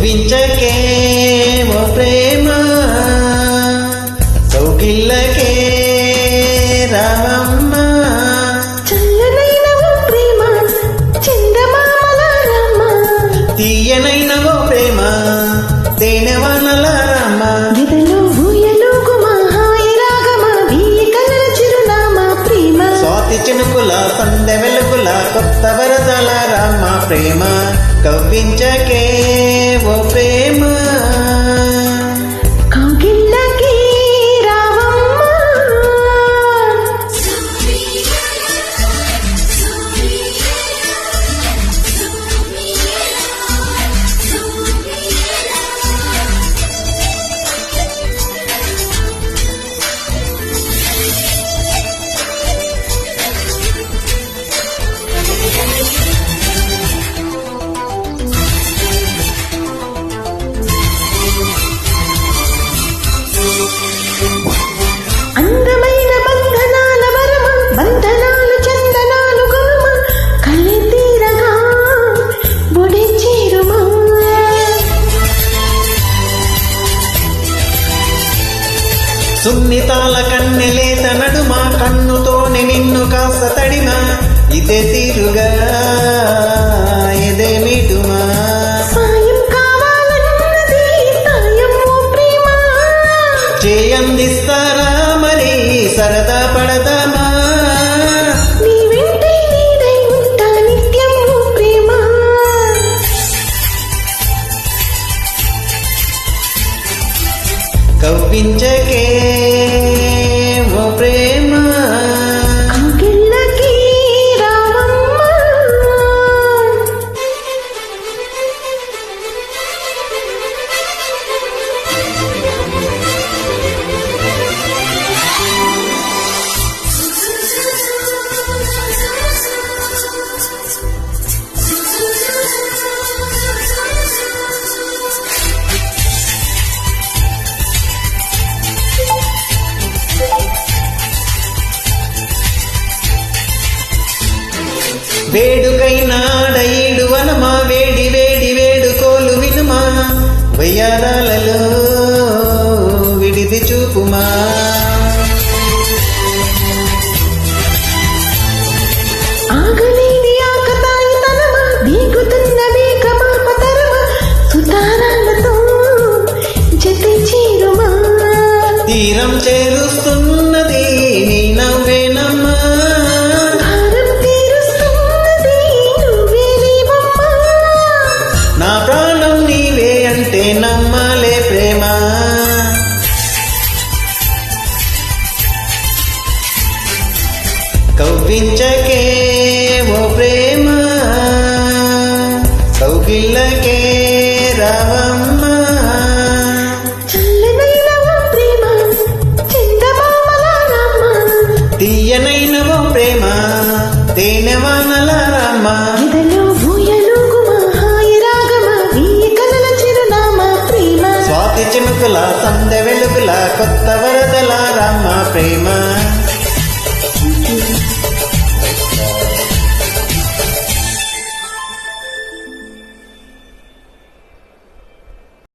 కవ్వించకే ఓ ప్రేమ కౌగిల్లకే రావమ్మ చల్లనైన ఓ ప్రేమ చందమామల రమ్మ తీయనైన ఓ ప్రేమ తేనెవానల రమ్మ దిదలో ఊయలూగుమా హాయి రాగమా వీయి కలల చిరునామా ప్రేమ స్వాతి చినుకుల సందె వెలుగుల కొత్త వరదల రామ ప్రేమ కవ్వించకే ఓ ప్రేమ కౌగిల్లకి రావమ్మ అందమైన బంధనాల వరమ బంధనాలు చందనాలు గురుమ కలి తీరగా బొడి చేరుమా సున్నితాల కన్నెలేత నడుమ కన్నుతోని నిన్ను కాస్త తడిమా ఇదే తీరుగా ఇదే మీటుమా సాయం కావాలన్నది సాయం ఓ ప్రేమ చేయందిస్తారా మరి సరదా పడదామా నీ వెంటే నీడై ఉంటా నిత్యం ఓ ప్రేమ కవ్వించకే ఓ ప్రేమ కౌగిల్లకి రావమ్మ వేడుకైనాడ ఈడువనమా వేడి వేడి వేడుకోలు వినుమా వయ్యారాలలో విడిది చూపుమా ఆగలేని ఆకతాయితనమా దిగుతున్న మేఘమాపతరమా సుతారాలతో జతి చేరుమా తీరం చేరుస్తున్నది నీ నవ్వేనమ్మా భారం తీరుస్తున్నది నువ్వే నీవమ్మా నా ప్రాణం నీవే అంటే నమ్మాలే ప్రేమ కవ్వించకే ఓ ప్రేమ కౌగిల్లకే రావమ్మ చల్లనైన ఓ ప్రేమ చందమామల రమ్మ తీయనైన ఓ ప్రేమ తేనెవానల రామ ఇదలో ఊయలూగుమా హాయి రాగమా వీయి కలల చిరునామా ప్రేమ స్వాతి చినుకుల సందె వెలుగుల కొత్త వరదల రామ ప్రేమ